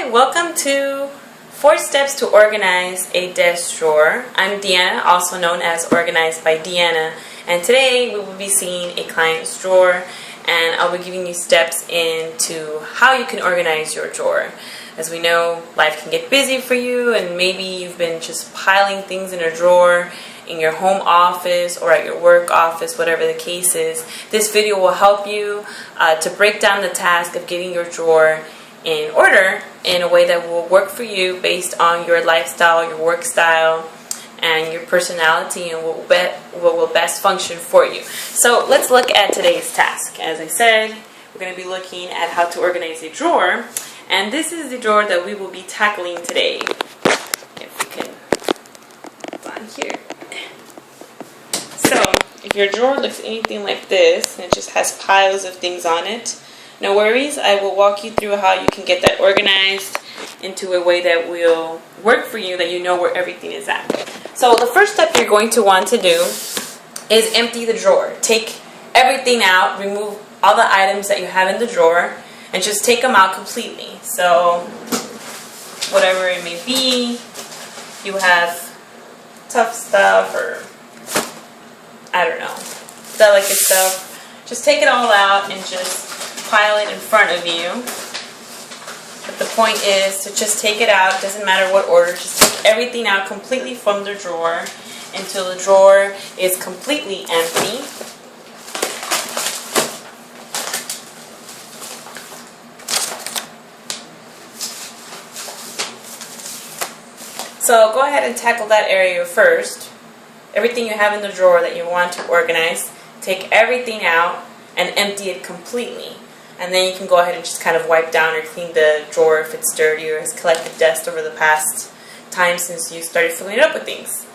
Hi, welcome to 4 Steps to Organize a Desk Drawer. I'm Deanna, also known as Organized by Deanna, and today we will be seeing a client's drawer, and I'll be giving you steps into how you can organize your drawer. As we know, life can get busy for you, and maybe you've been just piling things in a drawer in your home office or at your work office, whatever the case is. This video will help you to break down the task of getting your drawer in order in a way that will work for you based on your lifestyle, your work style, and your personality, and what will best function for you. So let's look at today's task. As I said, we're going to be looking at how to organize a drawer, and this is the drawer that we will be tackling today. If we can, it's on here. So if your drawer looks anything like this, and it just has piles of things on it, no worries. I will walk you through how you can get that organized into a way that will work for you, that you know where everything is at. So the first step you're going to want to do is empty the drawer. Take everything out, remove all the items that you have in the drawer, and just take them out completely. So whatever it may be, you have tough stuff or I don't know, delicate stuff. Just take it all out and just pile it in front of you. But the point is to just take it out. It doesn't matter what order. Just take everything out completely from the drawer until the drawer is completely empty. So go ahead and tackle that area first. Everything you have in the drawer that you want to organize, take everything out and empty it completely. And then you can go ahead and just kind of wipe down or clean the drawer if it's dirty or has collected dust over the past time since you started filling it up with things.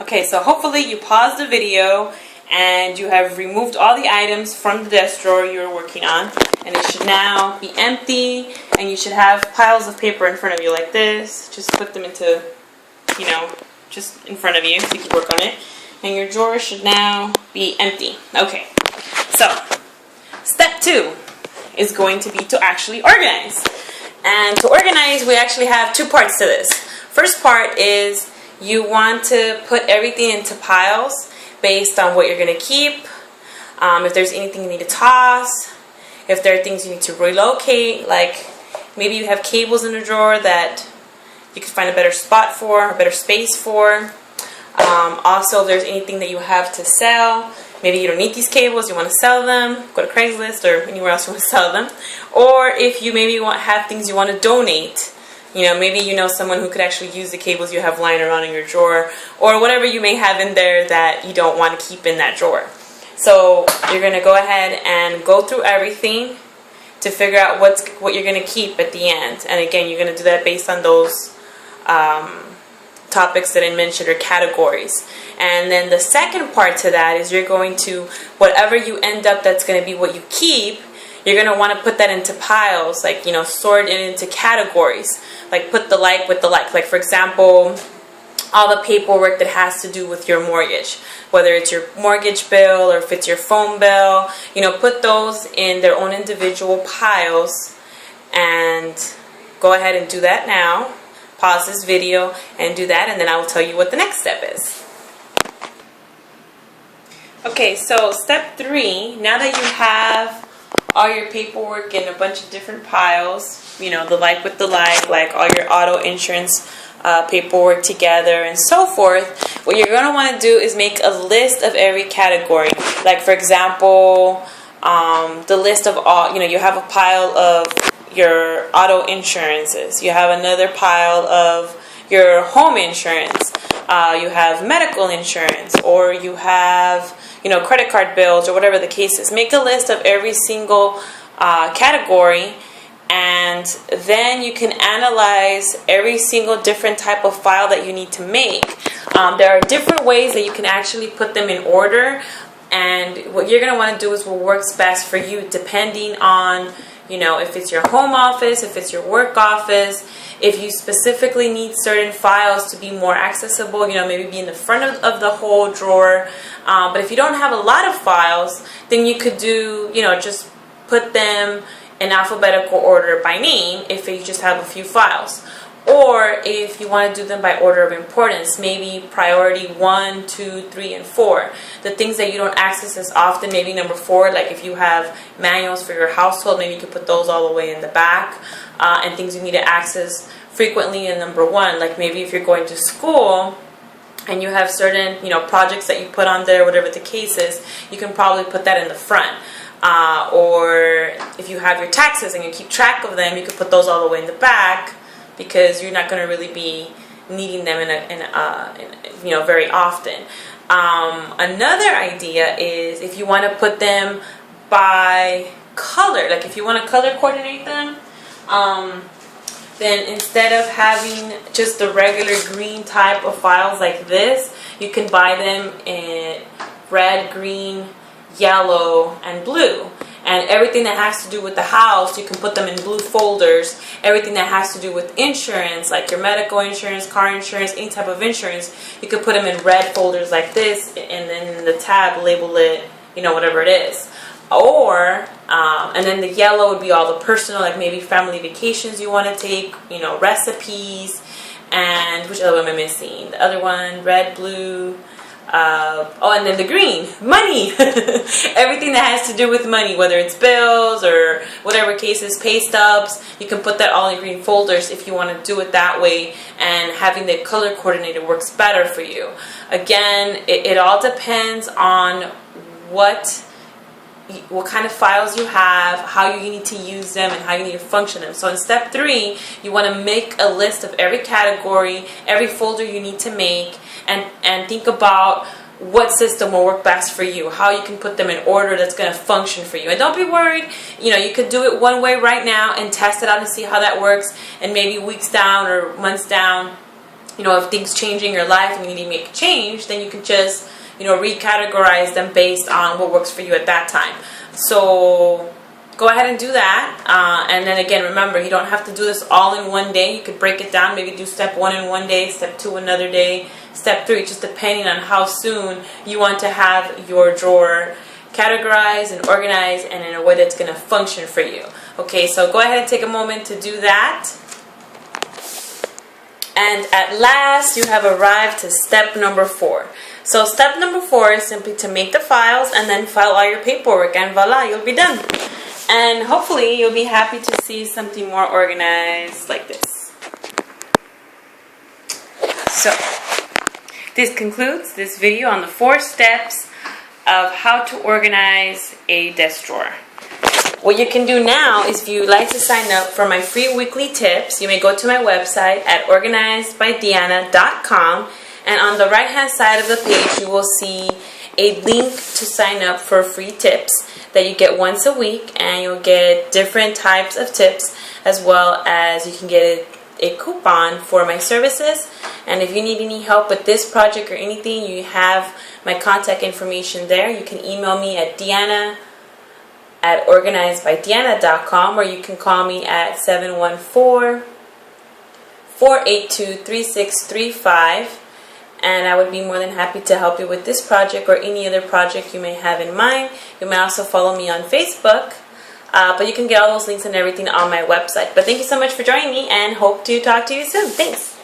Okay, so hopefully you paused the video and you have removed all the items from the desk drawer you're working on. And it should now be empty, and you should have piles of paper in front of you like this. Just put them into, just in front of you so you can work on it. And your drawer should now be empty. Okay. So, step 2 is going to be to actually organize. And to organize, we actually have 2 parts to this. First part is you want to put everything into piles based on what you're going to keep, if there's anything you need to toss, if there are things you need to relocate, like maybe you have cables in a drawer that you can find a better spot for, a better space for. Also, if there's anything that you have to sell, maybe you don't need these cables, you want to sell them, go to Craigslist or anywhere else you want to sell them. Or if you maybe have things you want to donate, maybe you know someone who could actually use the cables you have lying around in your drawer, or whatever you may have in there that you don't want to keep in that drawer. So you're going to go ahead and go through everything to figure out what you're going to keep at the end. And again, you're going to do that based on those topics that I mentioned, or categories. And then the second part to that is you're going to, whatever you end up that's going to be what you keep, you're going to want to put that into piles, like, sort it into categories. Like put the like with the like. Like, for example, all the paperwork that has to do with your mortgage, whether it's your mortgage bill or if it's your phone bill, put those in their own individual piles, and go ahead and do that now. Pause this video and do that, and then I will tell you what the next step is. Okay, so step 3, now that you have all your paperwork in a bunch of different piles, the like with the like all your auto insurance paperwork together and so forth, what you're going to want to do is make a list of every category. Like, for example, the list of all, you have a pile of your auto insurances, you have another pile of your home insurance, you have medical insurance, or you have credit card bills, or whatever the case is. Make a list of every single category, and then you can analyze every single different type of file that you need to make. There are different ways that you can actually put them in order, and what you're going to want to do is what works best for you, depending on if it's your home office, if it's your work office, if you specifically need certain files to be more accessible, maybe be in the front of the whole drawer. But if you don't have a lot of files, then you could do, just put them in alphabetical order by name if you just have a few files. Or if you want to do them by order of importance, maybe priority 1, 2, 3, and 4. The things that you don't access as often, maybe number 4, like if you have manuals for your household, maybe you could put those all the way in the back. And things you need to access frequently in number 1, like maybe if you're going to school and you have certain, projects that you put on there, whatever the case is, you can probably put that in the front. Or if you have your taxes and you keep track of them, you could put those all the way in the back, because you're not going to really be needing them very often. Another idea is if you want to put them by color, like if you want to color coordinate them, then instead of having just the regular green type of files like this, you can buy them in red, green, yellow, and blue. And everything that has to do with the house, you can put them in blue folders. Everything that has to do with insurance, like your medical insurance, car insurance, any type of insurance, you can put them in red folders like this, and then in the tab label it, whatever it is. Or, and then the yellow would be all the personal, like maybe family vacations you want to take, recipes, and which other one am I missing? The other one, red, blue. And then the green, money. Everything that has to do with money, whether it's bills or whatever cases, pay stubs, you can put that all in green folders if you want to do it that way, and having the color coordinated works better for you. Again, it all depends on what kind of files you have, how you need to use them, and how you need to function them. So in step 3, you want to make a list of every category, every folder you need to make, and think about what system will work best for you, how you can put them in order that's going to function for you. And don't be worried, you could do it one way right now and test it out and see how that works, and maybe weeks down or months down, if things change in your life and you need to make a change, then you can just recategorize them based on what works for you at that time. So go ahead and do that. And then again, remember, you don't have to do this all in one day. You could break it down, maybe do step 1 in one day, step 2 another day, step 3, just depending on how soon you want to have your drawer categorized and organized and in a way that's going to function for you. Okay, so go ahead and take a moment to do that. And at last, you have arrived to step number 4. So step number 4 is simply to make the files and then file all your paperwork, and voila, you'll be done. And hopefully you'll be happy to see something more organized like this. So this concludes this video on the 4 steps of how to organize a desk drawer. What you can do now is, if you'd like to sign up for my free weekly tips, you may go to my website at organizedbydeanna.com, and on the right hand side of the page you will see a link to sign up for free tips that you get once a week, and you'll get different types of tips, as well as you can get a coupon for my services. And if you need any help with this project or anything, you have my contact information there. You can email me at deanna@organizedbydeanna.com, or you can call me at 714-482-3635, and I would be more than happy to help you with this project or any other project you may have in mind. You may also follow me on Facebook, but you can get all those links and everything on my website. But thank you so much for joining me, and hope to talk to you soon. Thanks.